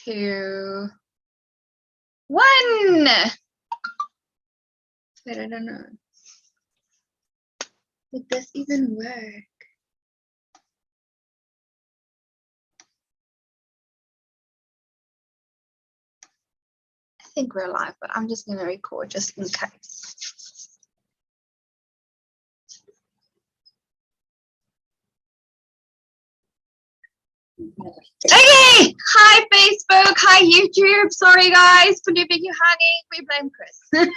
2, 1. But I don't know. Would this even work? I think we're live, but I'm just going to record just in case. Okay, hi Facebook, hi YouTube. Sorry guys for leaving you hanging. We blame Chris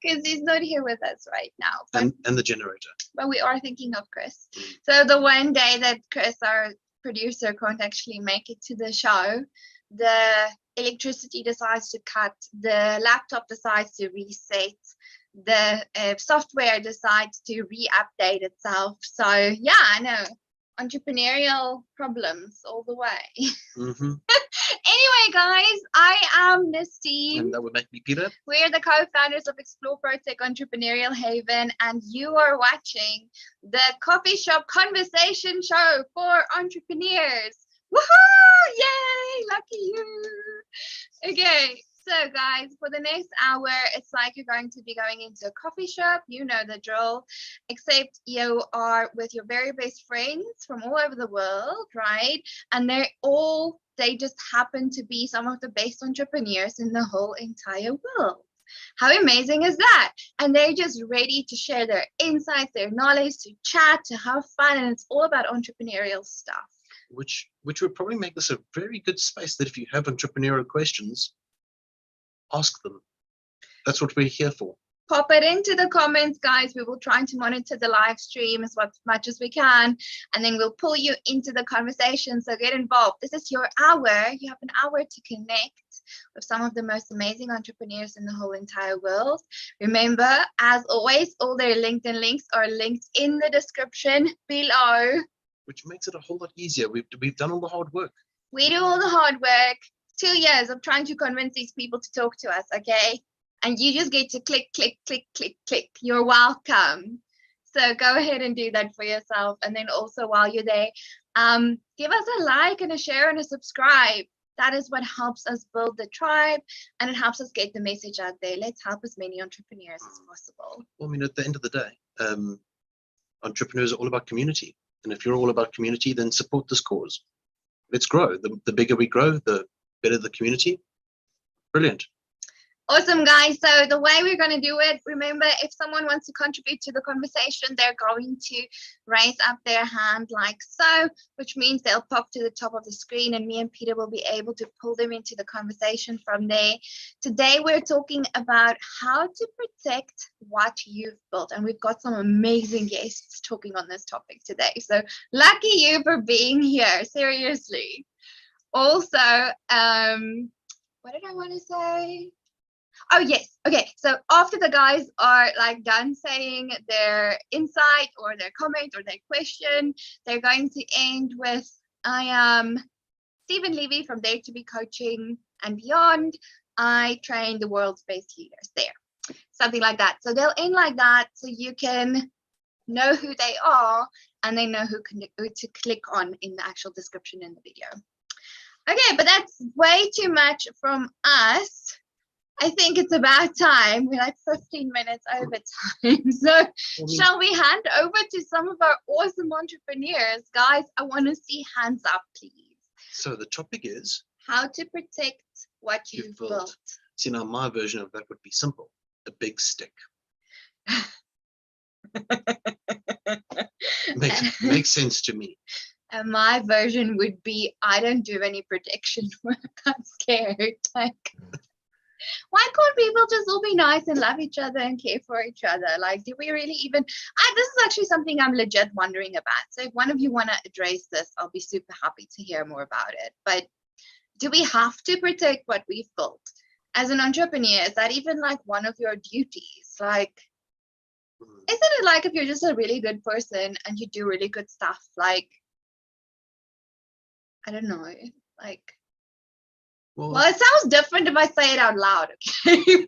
because he's not here with us right now. But, and the generator. But we are thinking of Chris. So the one day that Chris, our producer, can't actually make it to the show, the electricity decides to cut, the laptop decides to reset, the software decides to re-update itself. So yeah, I know. Entrepreneurial problems all the way. Mm-hmm. Anyway, guys, I am Misty. And that would make me Peter. We're the co-founders of Explore Protech Entrepreneurial Haven, and you are watching the coffee shop conversation show for entrepreneurs. Woohoo! Yay! Lucky you. Okay. So guys, for the next hour, it's like you're going to be going into a coffee shop. You know the drill, except you are with your very best friends from all over the world, right? And they just happen to be some of the best entrepreneurs in the whole entire world. How amazing is that? And they're just ready to share their insights, their knowledge, to chat, to have fun, and it's all about entrepreneurial stuff. Which would probably make this a very good space that if you have entrepreneurial questions, ask them. That's what we're here for. Pop it into the comments, guys. We will try to monitor the live stream as much as we can, and then we'll pull you into the conversation. So get involved. This is your hour. You have an hour to connect with some of the most amazing entrepreneurs in the whole entire world. Remember, as always, all their LinkedIn links are linked in the description below. Which makes it a whole lot easier. We've done all the hard work. We do all the hard work. 2 years of trying to convince these people to talk to us, okay? And you just get to click, click, click, click, click. You're welcome. So go ahead and do that for yourself. And then also while you're there, give us a like and a share and a subscribe. That is what helps us build the tribe, and it helps us get the message out there. Let's help as many entrepreneurs as possible. Well, I mean, at the end of the day, entrepreneurs are all about community. And if you're all about community, then support this cause. Let's grow. The bigger we grow, the better the community. Brilliant. Awesome, guys. So the way we're going to do it, remember, if someone wants to contribute to the conversation, they're going to raise up their hand like so, which means they'll pop to the top of the screen, and me and Peter will be able to pull them into the conversation from there. Today, we're talking about how to protect what you've built, and we've got some amazing guests talking on this topic today. So lucky you for being here, seriously. Also, what did I want to say? Oh, yes. Okay. So after the guys are like done saying their insight or their comment or their question, they're going to end with, I am Stephen Levy from Dare to Be Coaching and Beyond. I train the world's best leaders there. Something like that. So they'll end like that so you can know who they are and they know who to click on in the actual description in the video. Okay, but that's way too much from us. I think it's about time. We're like 15 minutes over time. So shall we hand over to some of our awesome entrepreneurs? Guys, I want to see hands up, please. So the topic is how to protect what you've built. See, now my version of that would be simple. A big stick. Makes sense to me. And my version would be, I don't do any protection work. I'm scared. Like, why can't people just all be nice and love each other and care for each other? Like, do we really even? This is actually something I'm legit wondering about. So if one of you want to address this, I'll be super happy to hear more about it. But do we have to protect what we've built? As an entrepreneur, is that even like one of your duties? Like, isn't it like if you're just a really good person and you do really good stuff, like, I don't know, like, well, it sounds different if I say it out loud, okay?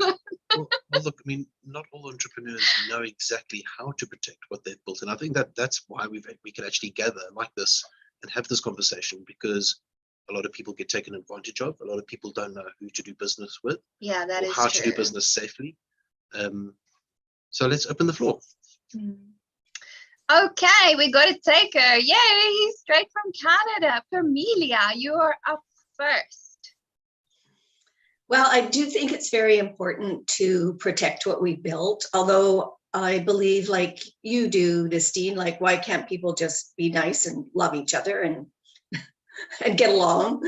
well, look, I mean, not all entrepreneurs know exactly how to protect what they've built. And I think that's why we can actually gather like this and have this conversation, because a lot of people get taken advantage of. A lot of people don't know who to do business with, Yeah, that or is how true. to do business safely. So let's open the floor. Okay, we got a taker. Yay, straight from Canada. Permelia, you are up first. Well, I do think it's very important to protect what we built, although I believe, like you do, Destine, like, why can't people just be nice and love each other and get along?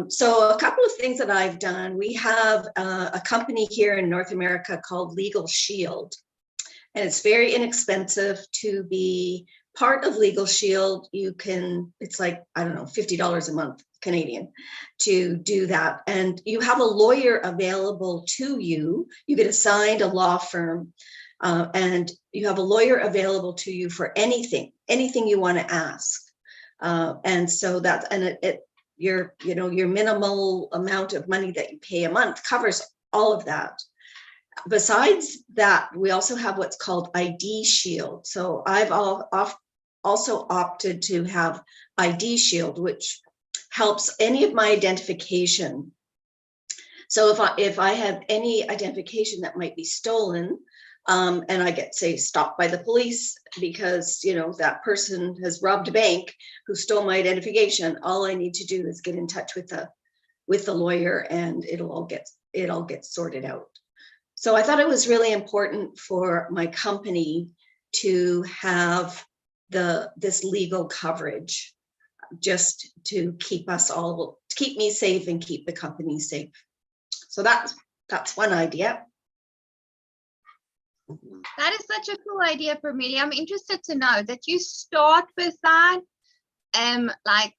So a couple of things that I've done. We have a company here in North America called Legal Shield, and it's very inexpensive to be part of Legal Shield. You can, it's like, I don't know, $50 a month Canadian to do that. And you have a lawyer available to you. You get assigned a law firm, and you have a lawyer available to you for anything you want to ask. And so that, and your minimal amount of money that you pay a month covers all of that. Besides that, we also have what's called ID Shield. So I've also opted to have ID Shield, which helps any of my identification. So if I have any identification that might be stolen, and I get, say, stopped by the police because, you know, that person has robbed a bank who stole my identification, all I need to do is get in touch with the lawyer, and it all gets sorted out. So I thought it was really important for my company to have this legal coverage, just to keep me safe and keep the company safe. So that's one idea. That is such a cool idea, Permelia. I'm interested to know that you start with that. Like,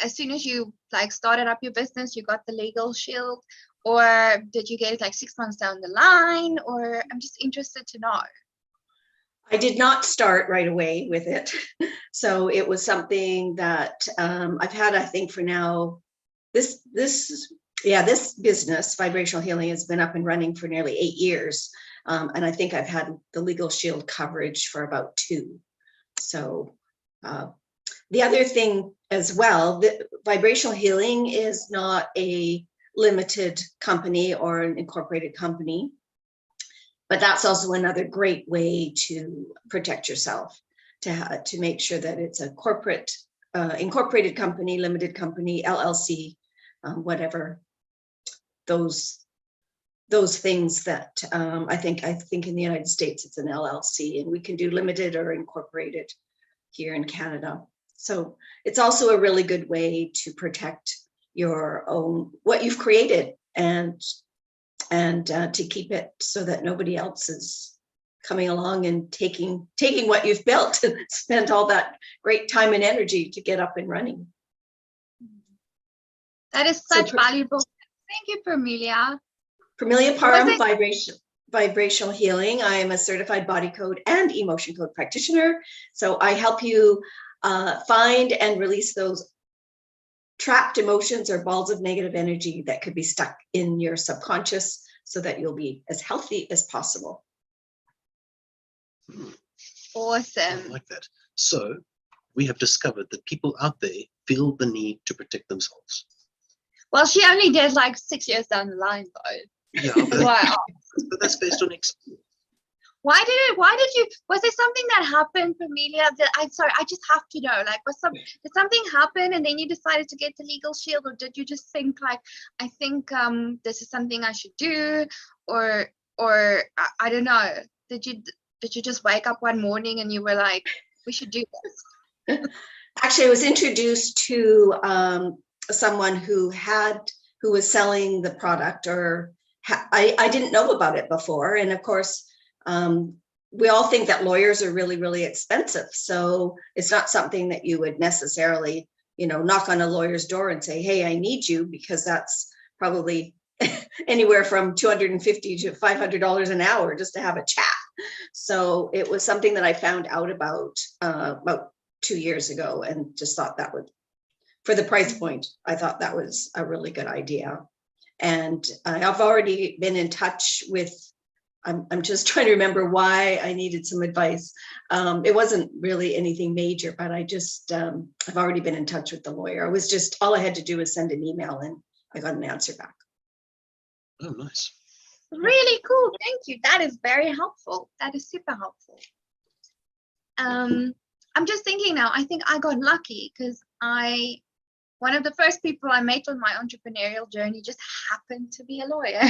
as soon as you started up your business, you got the Legal Shield, or did you get it like 6 months down the line? Or I'm just interested to know. I did not start right away with it. So it was something that I've had, I think, for now, this business, Vibrational Healing, has been up and running for nearly 8 years. And I think I've had the Legal Shield coverage for about 2. So the other thing as well, Vibrational Healing is not a limited company or an incorporated company. But that's also another great way to protect yourself, to make sure that it's a corporate, incorporated company, limited company, LLC, whatever those things that I think in the United States it's an LLC, and we can do limited or incorporated here in Canada. So it's also a really good way to protect your own, what you've created, and to keep it so that nobody else is coming along and taking what you've built and spent all that great time and energy to get up and running. That is such valuable. Thank you, Permelia. Permelia Parham, Vibrational Healing. I am a certified body code and emotion code practitioner. So I help you find and release those trapped emotions or balls of negative energy that could be stuck in your subconscious, so that you'll be as healthy as possible. Awesome. I like that. So we have discovered that people out there feel the need to protect themselves. Well, she only did like 6 years down the line, though. Yeah, but that's based on experience. Why did you, was there something that happened, Permelia? I'm sorry, I just have to know, like, did something happen and then you decided to get the Legal Shield, or did you just think like, I think this is something I should do, or I don't know, did you just wake up one morning and you were like, we should do this? Actually, I was introduced to someone who was selling the product, or I didn't know about it before. And of course, we all think that lawyers are really, really expensive. So it's not something that you would necessarily, knock on a lawyer's door and say, hey, I need you, because that's probably anywhere from $250 to $500 an hour just to have a chat. So it was something that I found out about 2 years ago, and just thought that would, for the price point, I thought that was a really good idea. And I've already been in touch with I'm just trying to remember why I needed some advice. It wasn't really anything major, but I just, I've already been in touch with the lawyer. All I had to do was send an email and I got an answer back. Oh, nice. Really cool. Thank you. That is very helpful. That is super helpful. I'm just thinking now, I think I got lucky because one of the first people I met on my entrepreneurial journey just happened to be a lawyer.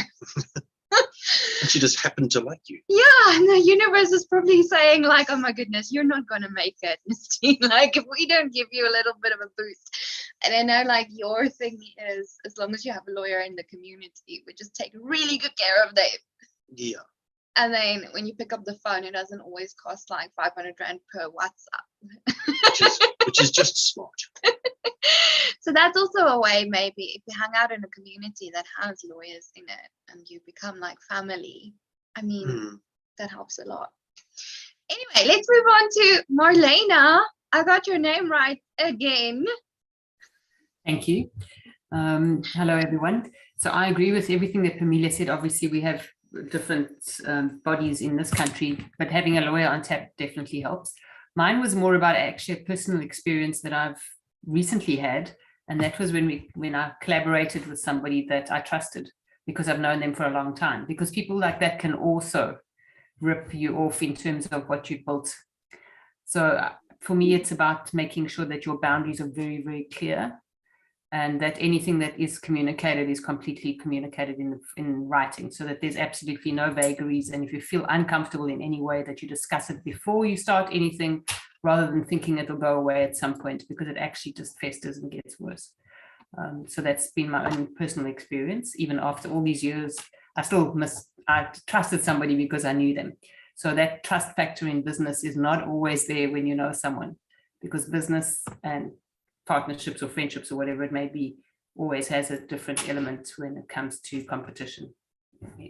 And she just happened to like you. Yeah, and the universe is probably saying like, oh my goodness, you're not going to make it, Christine. Like if we don't give you a little bit of a boost. And I know like your thing is, as long as you have a lawyer in the community, we just take really good care of them. Yeah. And then when you pick up the phone, it doesn't always cost like 500 Rand per WhatsApp. Which is just smart. So that's also a way, maybe if you hang out in a community that has lawyers in it and you become like family, I mean, that helps a lot. Anyway, let's move on to Marlena. I got your name right again. Thank you. Hello, everyone. So I agree with everything that Pamela said. Obviously, we have different bodies in this country, but having a lawyer on tap definitely helps. Mine was more about actually a personal experience that I've recently had, and that was when I collaborated with somebody that I trusted because I've known them for a long time. Because people like that can also rip you off in terms of what you've built. So for me, it's about making sure that your boundaries are very, very clear, and that anything that is communicated is completely communicated in writing, so that there's absolutely no vagaries. And if you feel uncomfortable in any way, that you discuss it before you start anything, rather than thinking it'll go away at some point, because it actually just festers and gets worse. So that's been my own personal experience. Even after all these years, I trusted somebody because I knew them. So that trust factor in business is not always there when you know someone, because business and partnerships or friendships or whatever it may be always has a different element when it comes to competition.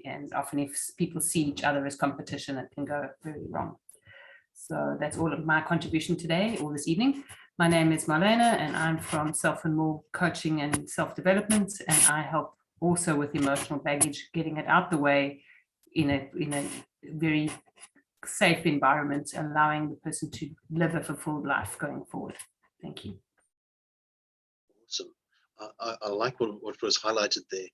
And often if people see each other as competition, it can go very wrong. So that's all of my contribution today or this evening. My name is Marlena and I'm from Self and More Coaching and Self-Development, and I help also with emotional baggage, getting it out the way in a very safe environment, allowing the person to live a fulfilled life going forward. Thank you. Awesome. I like what was highlighted there.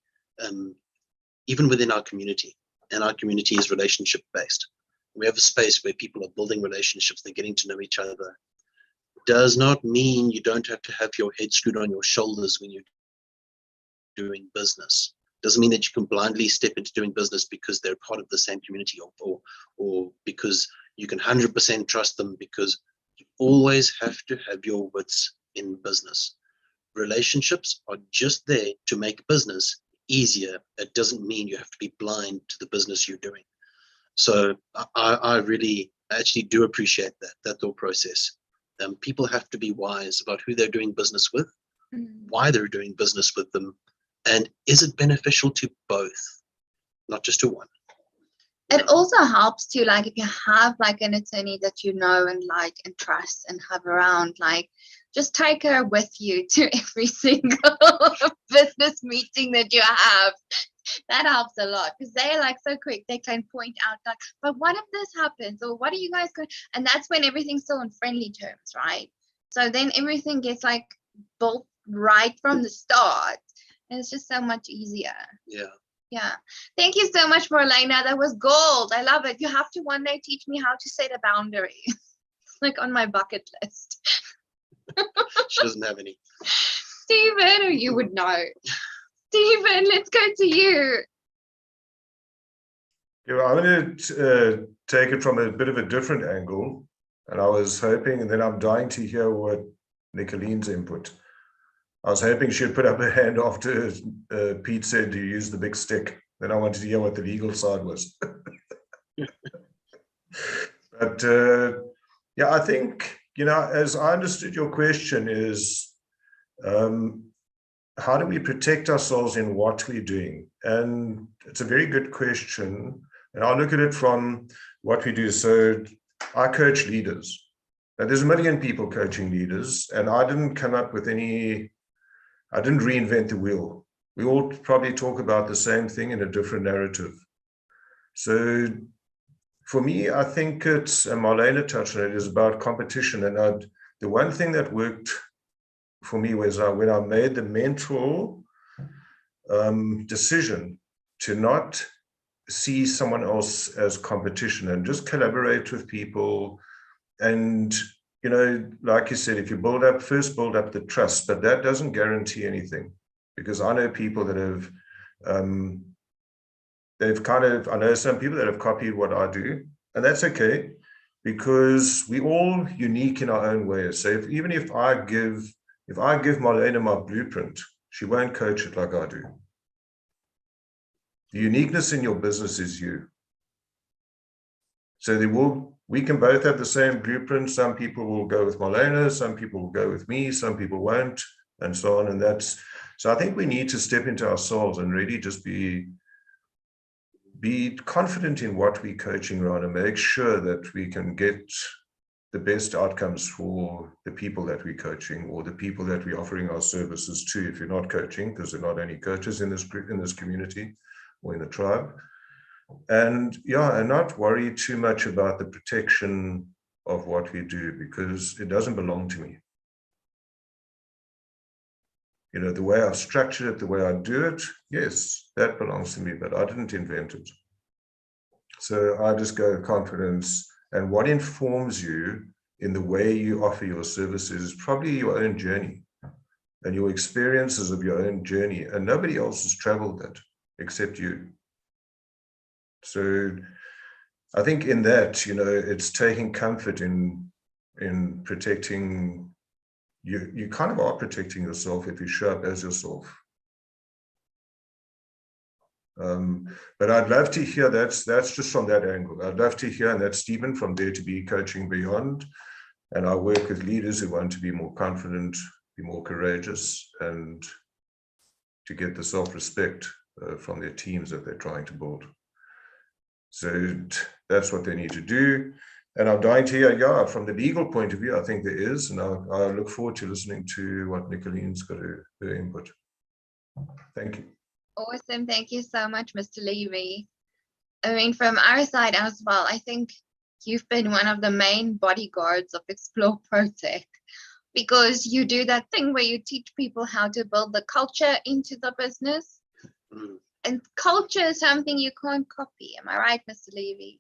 Even within our community, and our community is relationship based. We have a space where people are building relationships, they're getting to know each other. Does not mean you don't have to have your head screwed on your shoulders when you're doing business. Doesn't mean that you can blindly step into doing business because they're part of the same community, or because you can 100% trust them, because you always have to have your wits in business. Relationships are just there to make business easier. It doesn't mean you have to be blind to the business you're doing. So I really actually do appreciate that thought process. People have to be wise about who they're doing business with, why they're doing business with them, and is it beneficial to both, not just to one. It also helps to, like, if you have like an attorney that you know and like and trust and have around, like, just take her with you to every single business meeting that you have. That helps a lot, because they're like so quick. They can point out like, but what if this happens, or what are you guys going? And that's when everything's still on friendly terms, right? So then everything gets like built right from the start, and it's just so much easier. Yeah. Thank you so much, Marlena. That was gold. I love it. You have to one day teach me how to set a boundary. It's like on my bucket list. She doesn't have any. Stephen, or you would know. Stephen, let's go to you. Yeah, I'm going to take it from a bit of a different angle. And I was hoping, and then I'm dying to hear what Nicolene's input. I was hoping she'd put up her hand after Pete said you use the big stick. Then I wanted to hear what the legal side was. But yeah, I think, you know, as I understood your question is, how do we protect ourselves in what we're doing? And it's a very good question. And I'll look at it from what we do. So I coach leaders. Now, there's a million people coaching leaders, and I didn't come up with I didn't reinvent the wheel. We all probably talk about the same thing in a different narrative. So for me, I think it's, and Marlene touched on it, is about competition. And the one thing that worked for me was when I made the mental decision to not see someone else as competition and just collaborate with people. And, you know, like you said, if you first build up the trust, but that doesn't guarantee anything, because I know people that have, I know some people that have copied what I do, and that's okay, because we're all unique in our own ways. So even if I give Marlene my blueprint, she won't coach it like I do. The uniqueness in your business is you. So we can both have the same blueprint. Some people will go with Marlene, some people will go with me, some people won't, and so on. And so I think we need to step into ourselves and really just be confident in what we're coaching around and make sure that we can get the best outcomes for the people that we're coaching, or the people that we're offering our services to, if you're not coaching, because there are not any coaches in this group, in this community or in the tribe. And yeah, and not worry too much about the protection of what we do, because it doesn't belong to me. You know, the way I've structured it, the way I do it, yes, that belongs to me, but I didn't invent it. So I just go with confidence, and what informs you in the way you offer your services is probably your own journey and your experiences of your own journey, and nobody else has traveled that except you. So I think in that, you know, it's taking comfort in protecting you. You kind of are protecting yourself if you show up as yourself. But I'd love to hear, that's just from that angle. I'd love to hear, and that's Stephen from Dare to Be Coaching Beyond. And I work with leaders who want to be more confident, be more courageous, and to get the self-respect from their teams that they're trying to build. So that's what they need to do. And I'm dying to hear, yeah, from the legal point of view, I think there is, and I look forward to listening to what Nicolene's got her input. Thank you. Awesome. Thank you so much, Mr. Levy. I mean, from our side as well, I think you've been one of the main bodyguards of Explore Protech, because you do that thing where you teach people how to build the culture into the business. And culture is something you can't copy. Am I right, Mr. Levy?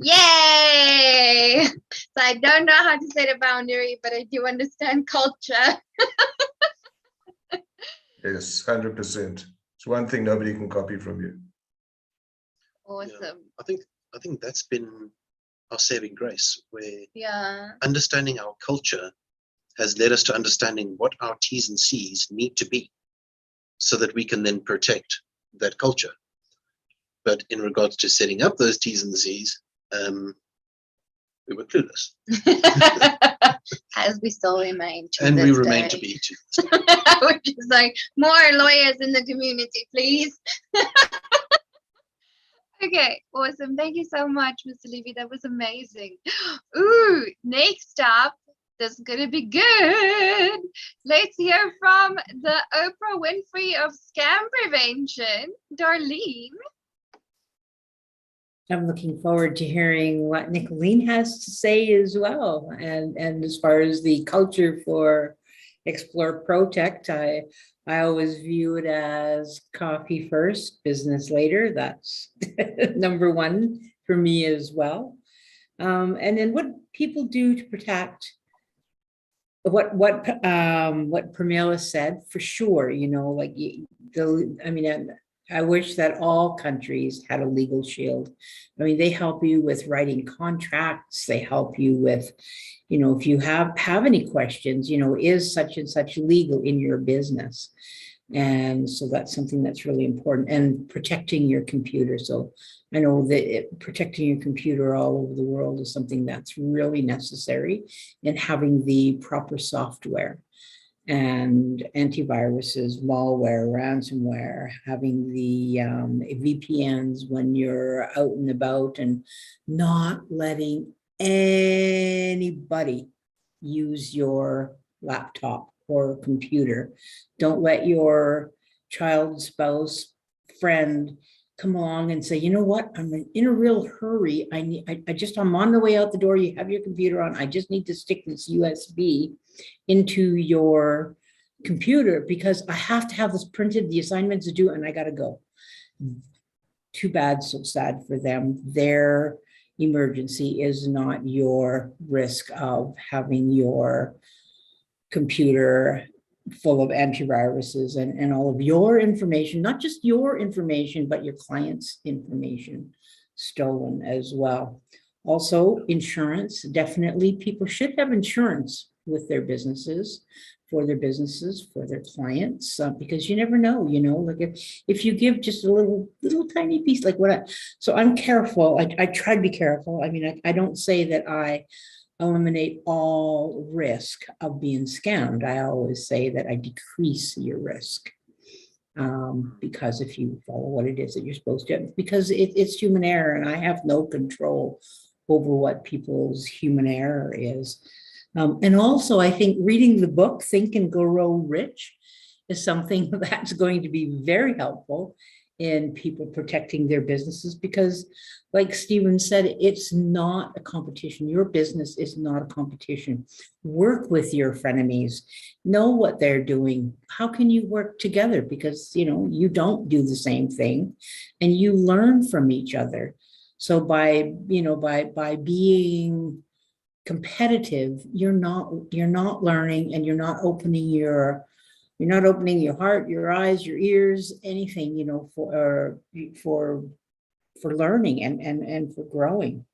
Yay! So I don't know how to set a boundary, but I do understand culture. Yes, 100%. It's one thing nobody can copy from you. Awesome. Yeah, I think that's been our saving grace, where understanding our culture has led us to understanding what our T's and C's need to be, so that we can then protect that culture. But in regards to setting up those T's and C's, we were clueless. As we still remain to and this we remain day. to be to this day. Which is like, more lawyers in the community, please. Okay, awesome. Thank you so much, Mr. Levy. That was amazing. Ooh, next up, this is going to be good. Let's hear from the Oprah Winfrey of scam prevention, Darlene. I'm looking forward to hearing what Nicolene has to say as well. And as far as the culture for Explore Protech, I always view it as coffee first, business later. That's number one for me as well. And then what people do to protect what Pramila said, for sure, you know, like I wish that all countries had a legal shield. I mean, they help you with writing contracts. They help you with, you know, if you have any questions, you know, is such and such legal in your business? And so that's something that's really important, and protecting your computer. So I know that protecting your computer all over the world is something that's really necessary, and having the proper software and antiviruses, malware, ransomware, having the VPNs when you're out and about, and not letting anybody use your laptop or computer. Don't let your child, spouse, friend come along and say, you know what, I'm in a real hurry. I'm on the way out the door. You have your computer on. I just need to stick this USB into your computer because I have to have this printed, the assignments to do, and I got to go. Too bad, so sad for them. Their emergency is not your risk of having your computer full of antiviruses and all of your information, not just your information, but your client's information stolen as well. Also, insurance, definitely people should have insurance with their businesses, for their clients, because you never know, like if you give just a little tiny piece, like so I'm careful. I try to be careful. I mean, I don't say that I eliminate all risk of being scammed. I always say that I decrease your risk, because if you follow what it is that you're supposed to, because it's human error, and I have no control over what people's human error is. And also, I think reading the book, Think and Grow Rich, is something that's going to be very helpful in people protecting their businesses, because like Stephen said, it's not a competition. Your business is not a competition. Work with your frenemies, know what they're doing. How can you work together? Because, you don't do the same thing and you learn from each other. So by being competitive, you're not learning, and you're not opening your heart, your eyes, your ears, anything, for learning and for growing.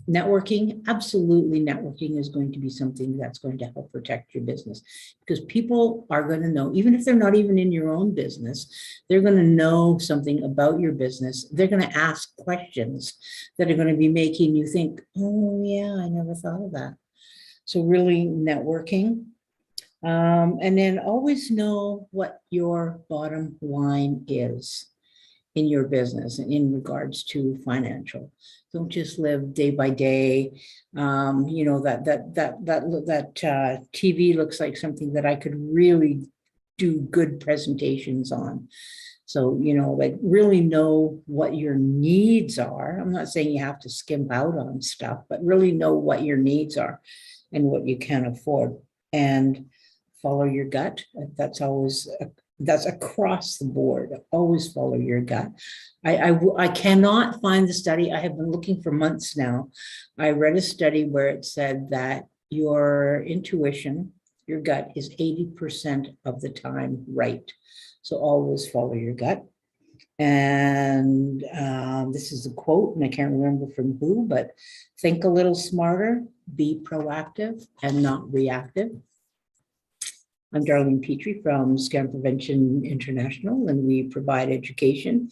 Networking, absolutely, networking is going to be something that's going to help protect your business, because people are going to know, even if they're not even in your own business, they're going to know something about your business. They're going to ask questions that are going to be making you think, oh yeah, I never thought of that. So really networking. And then always know what your bottom line is in your business and in regards to financial. Don't just live day by day. That TV looks like something that I could really do good presentations on. So, like really know what your needs are. I'm not saying you have to skimp out on stuff, but really know what your needs are and what you can afford, and follow your gut. That's across the board. Always follow your gut. I cannot find the study. I have been looking for months now. I read a study where it said that your intuition, your gut, is 80% of the time right. So always follow your gut. And this is a quote, and I can't remember from who, but think a little smarter, be proactive and not reactive. I'm Darlene Petrie from Scam Prevention International, and we provide education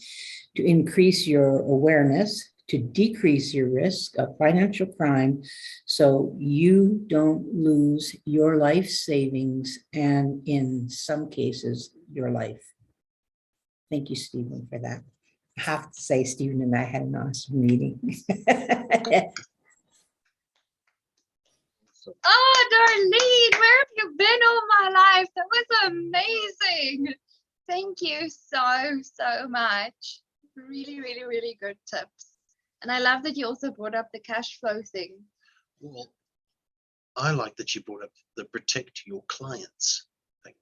to increase your awareness, to decrease your risk of financial crime, so you don't lose your life savings and, in some cases, your life. Thank you, Stephen, for that. I have to say, Stephen and I had an awesome meeting. Oh, Darlene, where have you been all my life? That was amazing. Thank you so much. Really, really, really good tips. And I love that you also brought up the cash flow thing. Well, I like that you brought up the protect your clients thing.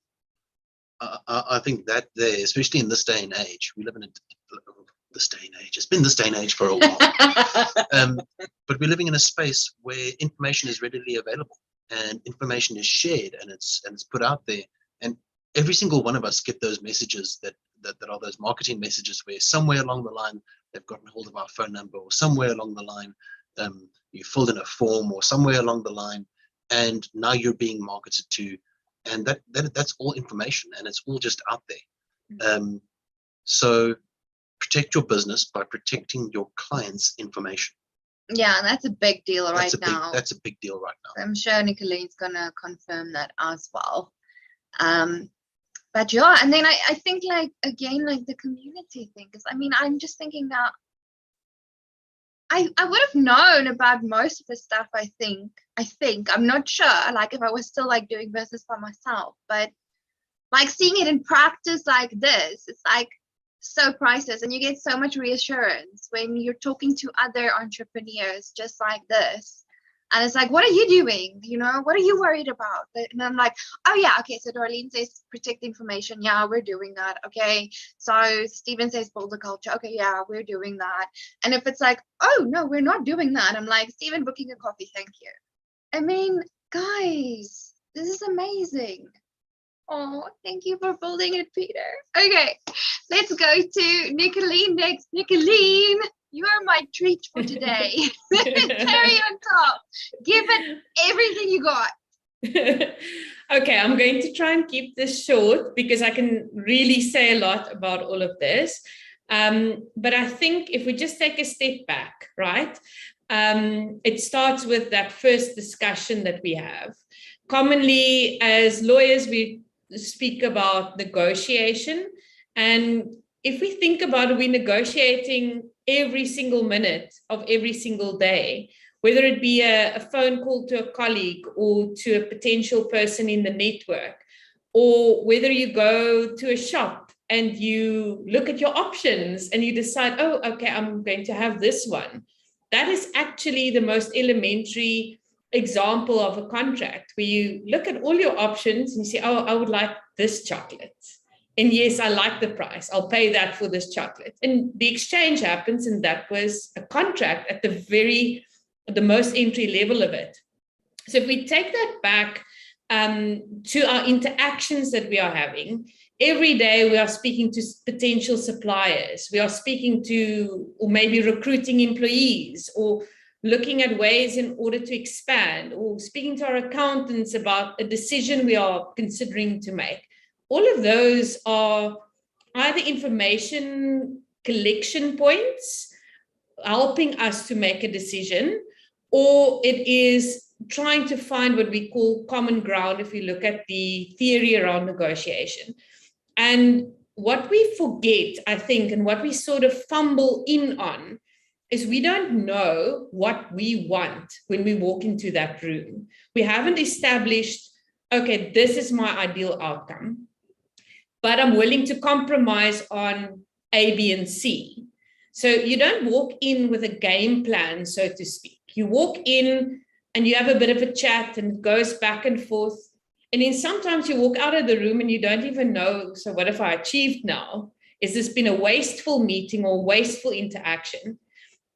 I think that there, especially in this day and age, we live in this day and age. It's been this day and age for a while. But we're living in a space where information is readily available and information is shared and it's put out there. And every single one of us get those messages that are those marketing messages where somewhere along the line they've gotten hold of our phone number, or somewhere along the line you filled in a form, or somewhere along the line, and now you're being marketed to, and that's all information, and it's all just out there. So protect your business by protecting your clients' information. Yeah, that's a big deal now. That's a big deal right now. I'm sure Nicolene's gonna confirm that as well. But yeah, and then I think, like, again, like the community thing, because I mean, I'm just thinking that I would have known about most of the stuff. I think I'm not sure, like, if I was still like doing business by myself, but like seeing it in practice like this, it's like so priceless, and you get so much reassurance when you're talking to other entrepreneurs just like this. And it's like, what are you doing? You know, what are you worried about? And I'm like, oh yeah, okay, so Darlene says protect information. Yeah, we're doing that. Okay. So Stephen says build a culture. Okay, yeah, we're doing that. And if it's like, oh no, we're not doing that, I'm like, Stephen, booking a coffee, thank you. I mean, guys, this is amazing. Oh, thank you for building it, Peter. Okay, let's go to Nicolene next. Nicolene, you are my treat for today. Cherry on top. Give it everything you got. Okay, I'm going to try and keep this short because I can really say a lot about all of this. But I think if we just take a step back, right? It starts with that first discussion that we have. Commonly, as lawyers, we speak about negotiation. And if we think about it, we're negotiating every single minute of every single day, whether it be a phone call to a colleague or to a potential person in the network, or whether you go to a shop and you look at your options and you decide, oh, okay, I'm going to have this one. That is actually the most elementary example of a contract, where you look at all your options and you say, oh, I would like this chocolate. And yes, I like the price. I'll pay that for this chocolate. And the exchange happens, and that was a contract at the most entry level of it. So if we take that back to our interactions that we are having, every day we are speaking to potential suppliers, we are speaking to, or maybe recruiting employees, or looking at ways in order to expand, or speaking to our accountants about a decision we are considering to make. All of those are either information collection points, helping us to make a decision, or it is trying to find what we call common ground if we look at the theory around negotiation. And what we forget, I think, and what we sort of fumble in on, is we don't know what we want when we walk into that room. We haven't established, okay, this is my ideal outcome, but I'm willing to compromise on A, B, and C. So you don't walk in with a game plan, so to speak. You walk in and you have a bit of a chat and it goes back and forth. And then sometimes you walk out of the room and you don't even know, so what have I achieved now? Is this been a wasteful meeting or wasteful interaction?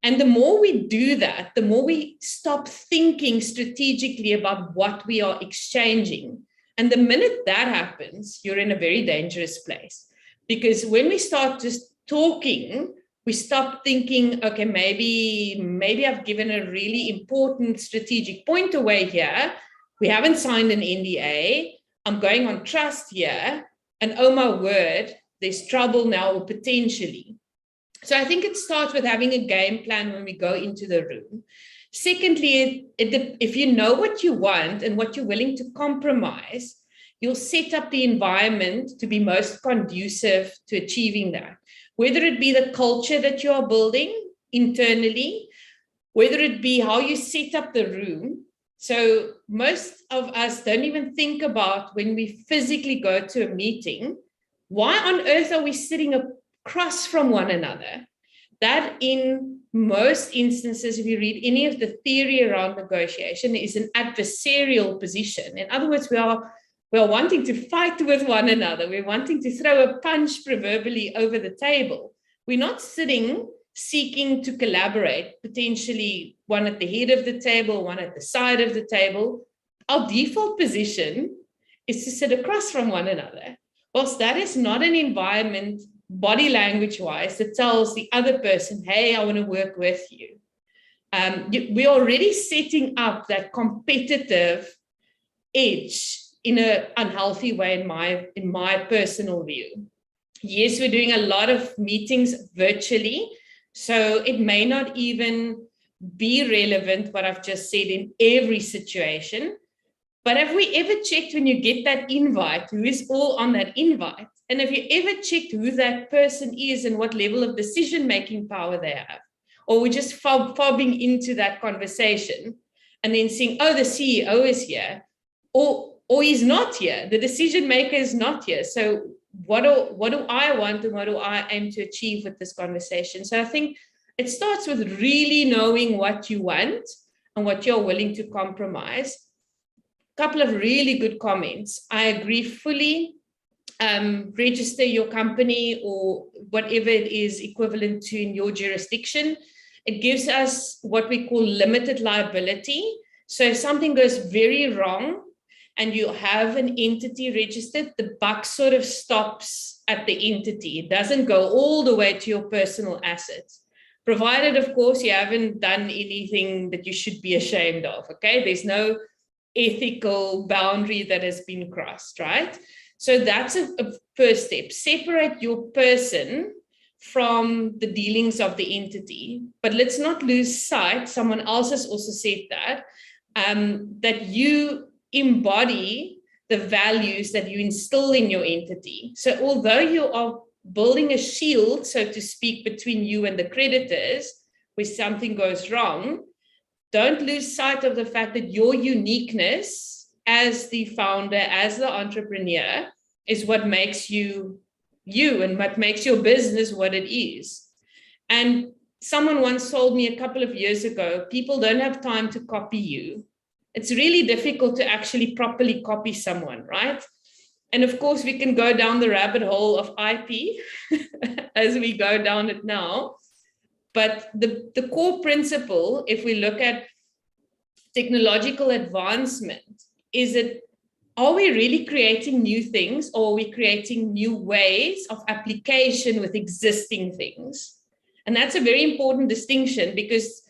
And the more we do that, the more we stop thinking strategically about what we are exchanging. And the minute that happens, you're in a very dangerous place. Because when we start just talking, we stop thinking, okay, maybe I've given a really important strategic point away here. We haven't signed an NDA. I'm going on trust here. And oh my word, there's trouble now, or potentially. So I think it starts with having a game plan when we go into the room. Secondly, if you know what you want and what you're willing to compromise, you'll set up the environment to be most conducive to achieving that. Whether it be the culture that you are building internally, whether it be how you set up the room. So most of us don't even think about, when we physically go to a meeting, why on earth are we sitting across from one another? That in most instances, if you read any of the theory around negotiation, is an adversarial position. In other words, we are wanting to fight with one another. We're wanting to throw a punch proverbially over the table. We're not sitting seeking to collaborate, potentially one at the head of the table, one at the side of the table. Our default position is to sit across from one another. Whilst that is not an environment, body language-wise, that tells the other person, hey, I want to work with you. We're already setting up that competitive edge in an unhealthy way, in my personal view. Yes, we're doing a lot of meetings virtually, so it may not even be relevant what I've just said in every situation. But have we ever checked, when you get that invite, who is all on that invite? And have you ever checked who that person is and what level of decision-making power they have? Or we're just fobbing into that conversation and then seeing, oh, the CEO is here, or he's not here, the decision maker is not here. So what do I want and what do I aim to achieve with this conversation? So I think it starts with really knowing what you want and what you're willing to compromise. A couple of really good comments. I agree fully. Register your company or whatever it is equivalent to in your jurisdiction. It gives us what we call limited liability. So if something goes very wrong and you have an entity registered, the buck sort of stops at the entity. It doesn't go all the way to your personal assets. Provided, of course, you haven't done anything that you should be ashamed of, okay? There's no ethical boundary that has been crossed, right? So that's a first step. Separate your person from the dealings of the entity. But let's not lose sight, someone else has also said that, that you embody the values that you instill in your entity. So although you are building a shield, so to speak, between you and the creditors, where something goes wrong, don't lose sight of the fact that your uniqueness as the founder, as the entrepreneur, is what makes you you and what makes your business what it is. And someone once told me a couple of years ago, people don't have time to copy you. It's really difficult to actually properly copy someone, right? And of course, we can go down the rabbit hole of IP as we go down it now. But the core principle, if we look at technological advancement, is that are we really creating new things, or are we creating new ways of application with existing things? And that's a very important distinction, because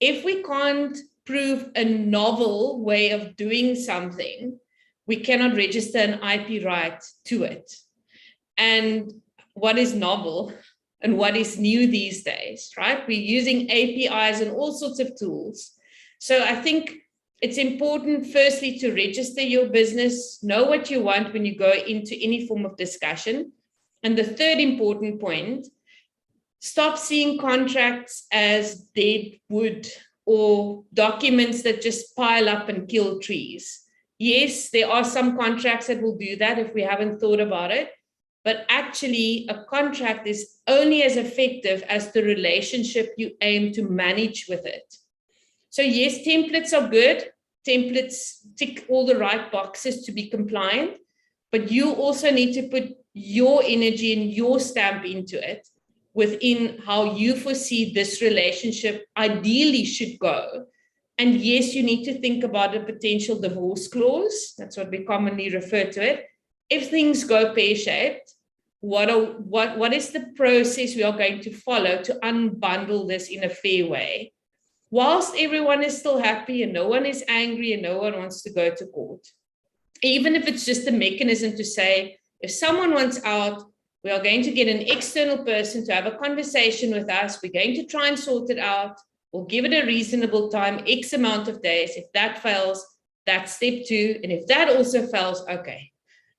if we can't prove a novel way of doing something, we cannot register an IP right to it. And what is novel and what is new these days, right? We're using APIs and all sorts of tools. So I think it's important, firstly, to register your business, know what you want when you go into any form of discussion. And the third important point, stop seeing contracts as dead wood or documents that just pile up and kill trees. Yes, there are some contracts that will do that if we haven't thought about it, but actually a contract is only as effective as the relationship you aim to manage with it. So yes, templates are good. Templates tick all the right boxes to be compliant, but you also need to put your energy and your stamp into it within how you foresee this relationship ideally should go. And yes, you need to think about a potential divorce clause. That's what we commonly refer to it. If things go pear-shaped, what is the process we are going to follow to unbundle this in a fair way, whilst everyone is still happy and no one is angry and no one wants to go to court? Even if it's just a mechanism to say, if someone wants out, we are going to get an external person to have a conversation with us. We're going to try and sort it out. We'll give it a reasonable time, X amount of days. If that fails, that's step 2. And if that also fails, okay,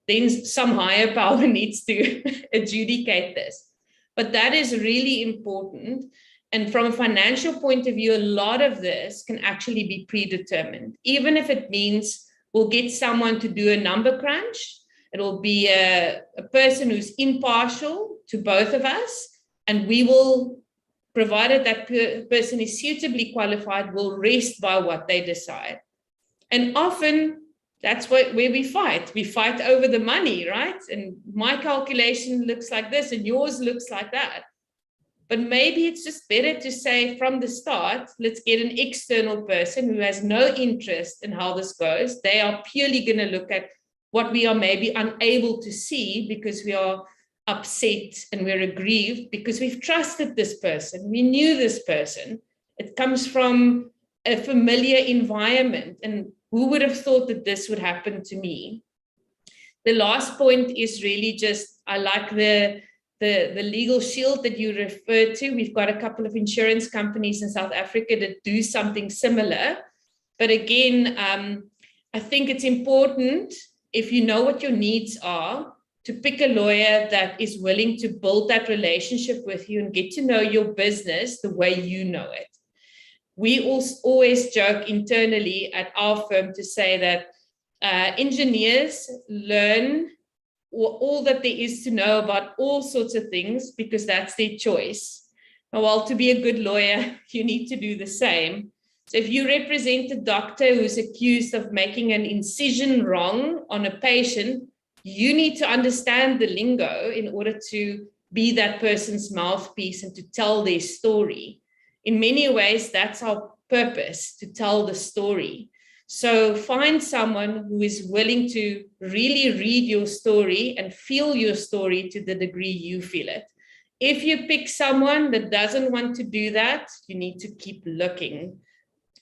then some higher power needs to adjudicate this. But that is really important. And from a financial point of view, a lot of this can actually be predetermined, even if it means we'll get someone to do a number crunch. It'll be a person who's impartial to both of us, and we will, provided that person is suitably qualified, will rest by what they decide. And often that's where we fight. We fight over the money, right? And my calculation looks like this and yours looks like that. But maybe it's just better to say from the start, let's get an external person who has no interest in how this goes. They are purely going to look at what we are maybe unable to see because we are upset and we're aggrieved because we've trusted this person. We knew this person. It comes from a familiar environment. And who would have thought that this would happen to me? The last point is really just, I like the legal shield that you referred to. We've got a couple of insurance companies in South Africa that do something similar. But again, I think it's important, if you know what your needs are, to pick a lawyer that is willing to build that relationship with you and get to know your business the way you know it. We always joke internally at our firm to say that engineers learn all that there is to know about all sorts of things, because that's their choice. Now, while to be a good lawyer, you need to do the same. So if you represent a doctor who's accused of making an incision wrong on a patient, you need to understand the lingo in order to be that person's mouthpiece and to tell their story. In many ways, that's our purpose, to tell the story. So find someone who is willing to really read your story and feel your story to the degree you feel it. If you pick someone that doesn't want to do that, you need to keep looking.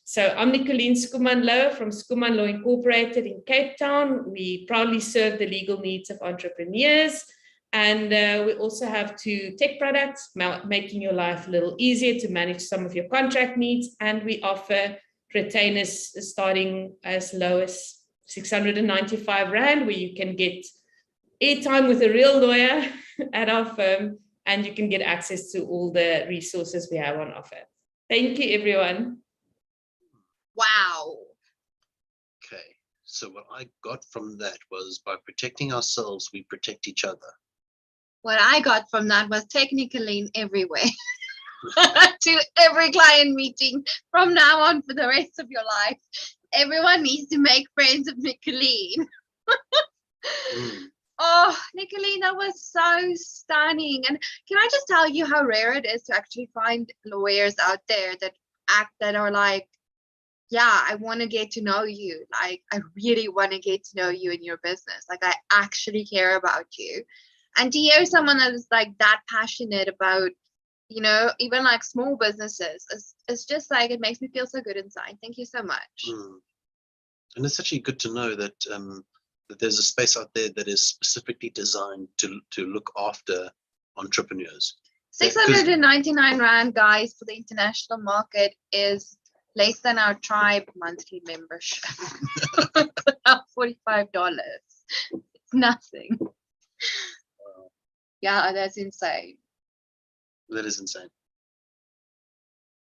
So I'm Nicolene Skumanlo from Skumanlo Incorporated in Cape Town. We proudly serve the legal needs of entrepreneurs. And we also have 2 tech products, making your life a little easier to manage some of your contract needs. And we offer retainers starting as low as 695 Rand, where you can get airtime with a real lawyer at our firm, and you can get access to all the resources we have on offer. Thank you, everyone. Wow. Okay, so what I got from that was, by protecting ourselves, we protect each other. What I got from that was take Nicolene everywhere. To every client meeting from now on for the rest of your life. Everyone needs to make friends with Nicolene. Oh, Nicolene, that was so stunning. And can I just tell you how rare it is to actually find lawyers out there that are like, yeah, I want to get to know you. Like, I really want to get to know you in your business. Like, I actually care about you. And to hear someone that is like that passionate about, you know, even like small businesses, it's just like, it makes me feel so good inside. Thank you so much. And it's actually good to know that that there's a space out there that is specifically designed to look after entrepreneurs. 699 Rand, guys, for the international market is less than our tribe monthly membership. $45. It's nothing. Yeah, that's insane. That is insane.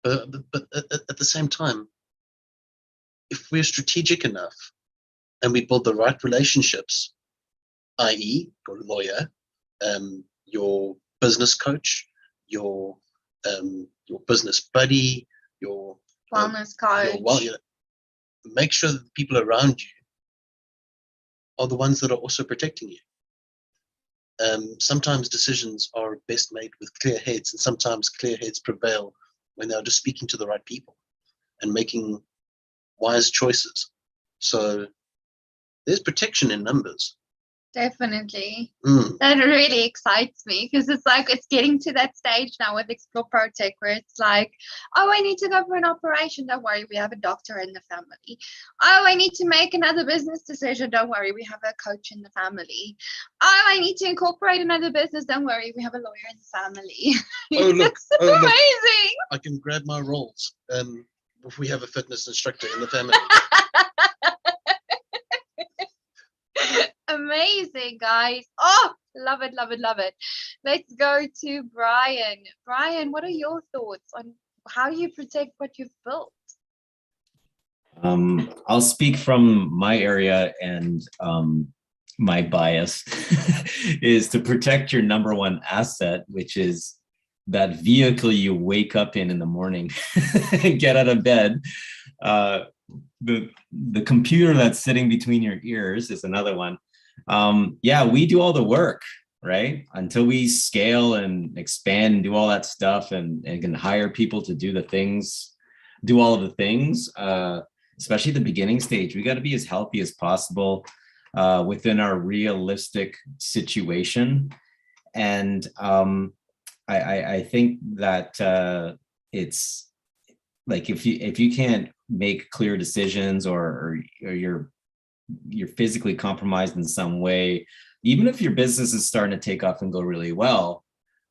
But at the same time, if we're strategic enough and we build the right relationships, i.e. your lawyer, your business coach, your business buddy, your Wellness coach. Make sure that the people around you are the ones that are also protecting you. Sometimes decisions are best made with clear heads, and sometimes clear heads prevail when they're just speaking to the right people and making wise choices. So there's protection in numbers. Definitely. That really excites me, because it's like, it's getting to that stage now with Explore Protech where it's like, oh, I need to go for an operation. Don't worry, we have a doctor in the family. Oh, I need to make another business decision. Don't worry, we have a coach in the family. Oh, I need to incorporate another business. Don't worry, we have a lawyer in the family. Oh, look. Amazing. Look, I can grab my roles if we have a fitness instructor in the family. Amazing, guys. Oh, love it, love it, love it. Let's go to Brian. Brian, what are your thoughts on how you protect what you've built? I'll speak from my area, and my bias is to protect your number one asset, which is that vehicle you wake up in the morning and get out of bed. The computer that's sitting between your ears is another one. Yeah, we do all the work, right? Until we scale and expand and do all that stuff and can hire people to do the things, do all of the things, especially the beginning stage. We got to be as healthy as possible within our realistic situation. And I think that it's like, if you can't make clear decisions, or you're physically compromised in some way, even if your business is starting to take off and go really well.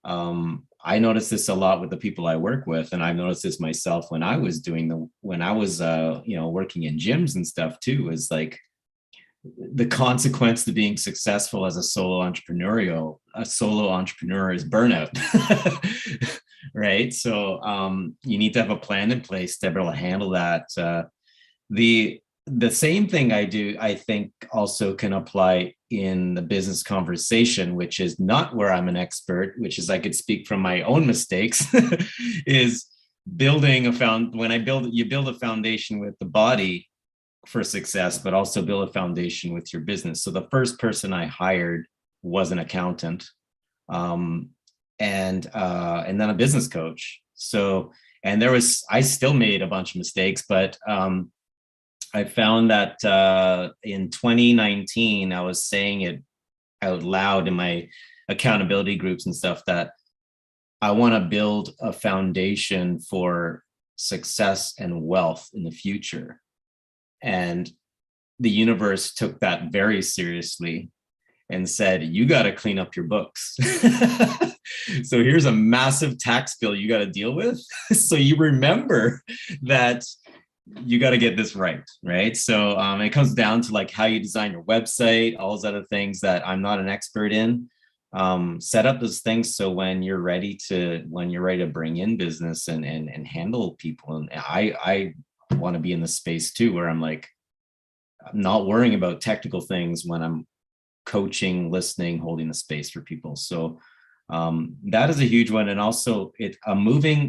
I notice this a lot with the people I work with, and I've noticed this myself when I was working in gyms and stuff too, is like the consequence to being successful as a solo entrepreneur is burnout. Right? So you need to have a plan in place to be able to handle that. The same thing I do, I think, also can apply in the business conversation, which is not where I'm an expert, which is I could speak from my own mistakes, is building you build a foundation with the body for success, but also build a foundation with your business. So the first person I hired was an accountant, and then a business coach. So, and I still made a bunch of mistakes, but I found that in 2019, I was saying it out loud in my accountability groups and stuff that I want to build a foundation for success and wealth in the future. And the universe took that very seriously and said, you got to clean up your books. So here's a massive tax bill you got to deal with. So you remember that you got to get this right? So it comes down to like how you design your website, all those other things that I'm not an expert in. Set up those things so when you're ready to bring in business and handle people. And I want to be in the space too, where I'm like, I'm not worrying about technical things when I'm coaching, listening, holding the space for people. So that is a huge one. And also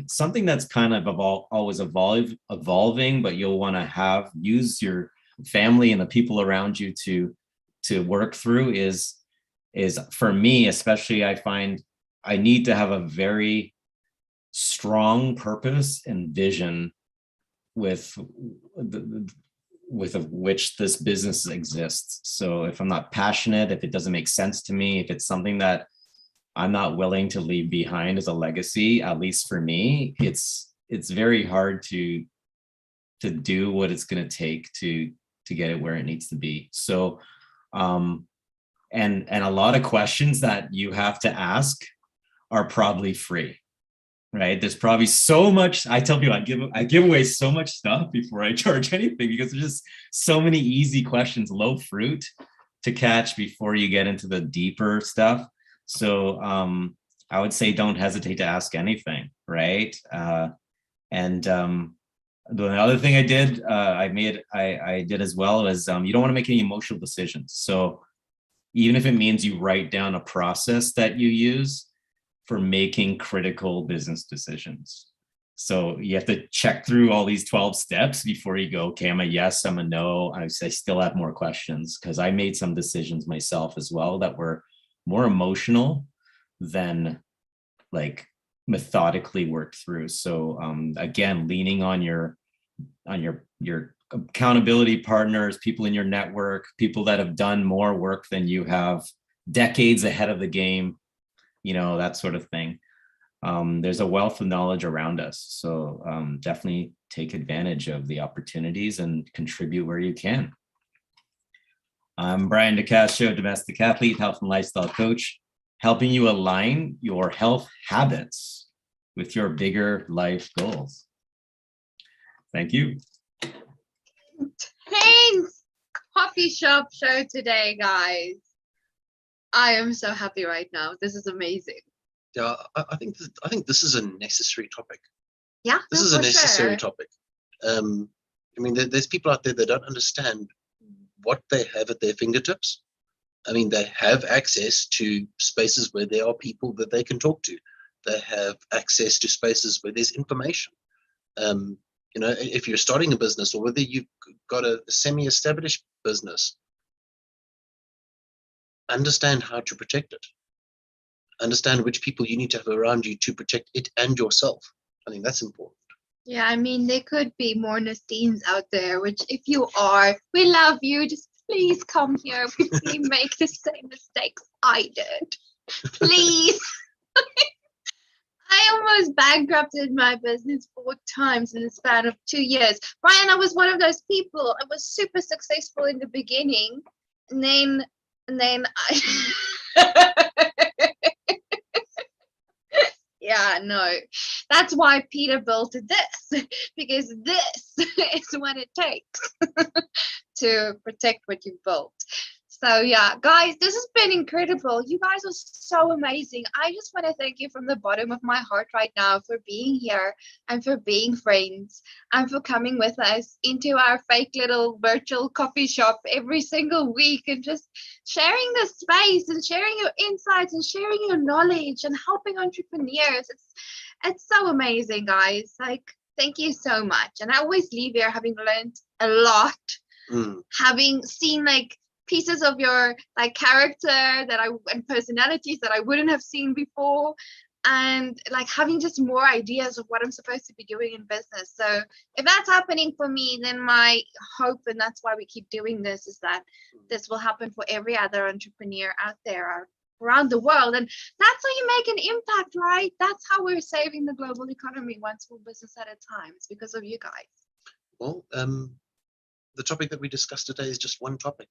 something that's kind of always evolving, but you'll want to use your family and the people around you to work through is for me, especially, I find I need to have a very strong purpose and vision with which this business exists. So if I'm not passionate, if it doesn't make sense to me, if it's something that I'm not willing to leave behind as a legacy, at least for me, it's very hard to do what it's going to take to get it where it needs to be. So, and a lot of questions that you have to ask are probably free, right? There's probably so much. I tell people I give away so much stuff before I charge anything, because there's just so many easy questions, low fruit to catch before you get into the deeper stuff. So I would say don't hesitate to ask anything, right? And the other thing I did as well is you don't want to make any emotional decisions. So even if it means you write down a process that you use for making critical business decisions. So you have to check through all these 12 steps before you go, okay, I'm a yes, I'm a no. I still have more questions, because I made some decisions myself as well that were more emotional than like methodically worked through. So again, leaning on your accountability partners, people in your network, people that have done more work than you have, decades ahead of the game, that sort of thing. There's a wealth of knowledge around us. So definitely take advantage of the opportunities and contribute where you can. I'm Brian DeCastro, domestic athlete, health and lifestyle coach, helping you align your health habits with your bigger life goals. Thank you. Thanks. Coffee shop show today, guys. I am so happy right now. This is amazing. Yeah, I think this is a necessary topic. Yeah, this is a necessary topic. I mean, there's people out there that don't understand what they have at their fingertips. I mean, they have access to spaces where there are people that they can talk to. They have access to spaces where there's information. If you're starting a business, or whether you've got a semi-established business, understand how to protect it. Understand which people you need to have around you to protect it and yourself. I think that's important. Yeah, I mean, there could be more Nastines out there, which if you are, we love you. Just please come here before you make the same mistakes I did. Please. I almost bankrupted my business 4 times in the span of 2 years. Brian, I was one of those people. I was super successful in the beginning, and then I yeah, no. That's why Peter built this, because this is what it takes to protect what you built. So yeah, guys, this has been incredible. You guys are so amazing. I just want to thank you from the bottom of my heart right now for being here and for being friends and for coming with us into our fake little virtual coffee shop every single week and just sharing the space and sharing your insights and sharing your knowledge and helping entrepreneurs. It's so amazing, guys. Like, thank you so much. And I always leave here having learned a lot, having seen like pieces of your like character and personalities that I wouldn't have seen before, and like having just more ideas of what I'm supposed to be doing in business. So if that's happening for me, then my hope, and that's why we keep doing this, is that this will happen for every other entrepreneur out there around the world. And that's how you make an impact, right? That's how we're saving the global economy, one small business at a time. It's because of you guys. Well, the topic that we discussed today is just one topic.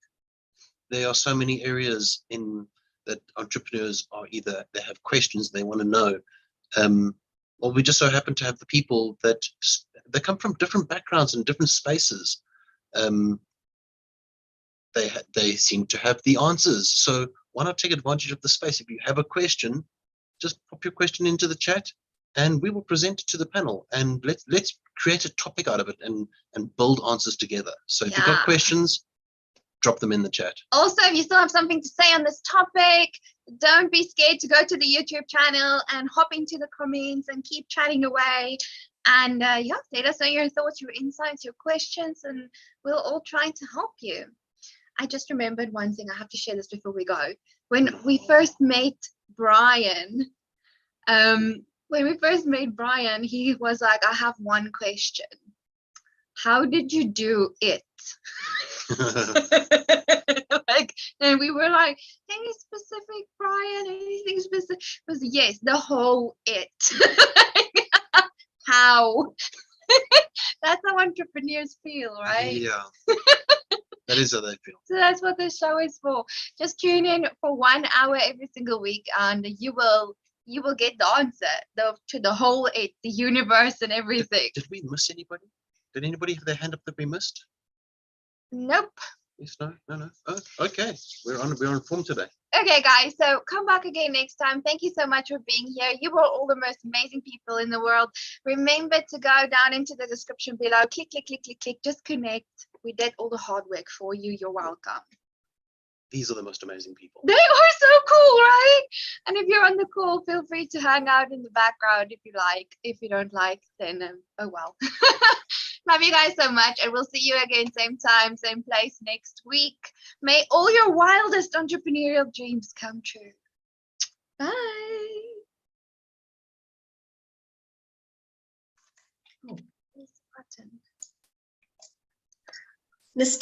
There are so many areas in that entrepreneurs are either they have questions they want to know, or we just so happen to have the people that they come from different backgrounds and different spaces. They seem to have the answers. So why not take advantage of the space? If you have a question, just pop your question into the chat, and we will present it to the panel. And let's create a topic out of it and build answers together. So if you've got questions, drop them in the chat. Also, if you still have something to say on this topic, don't be scared to go to the YouTube channel and hop into the comments and keep chatting away. And yeah, let us know your thoughts, your insights, your questions, and we'll all try to help you. I just remembered one thing. I have to share this before we go. When we first met Brian, he was like, I have one question. How did you do it? Like, and we were like, any specific, Brian? Anything specific? It was yes, the whole it. How? That's how entrepreneurs feel, right? Yeah. That is how they feel. So that's what this show is for. Just tune in for 1 hour every single week, and you will get the answer to the whole it, the universe, and everything. Did we miss anybody? Did anybody have their hand up that we missed? Nope. Yes, no. Oh, okay. We're on form today. Okay, guys, so come back again next time. Thank you so much for being here. You are all the most amazing people in the world. Remember to go down into the description below. Click, click, click, click, click. Just connect. We did all the hard work for you. You're welcome. These are the most amazing people. They are so cool, right? And if you're on the call, feel free to hang out in the background if you like. If you don't like, then oh well. Love you guys so much, and we'll see you again same time, same place next week. May all your wildest entrepreneurial dreams come true. Bye.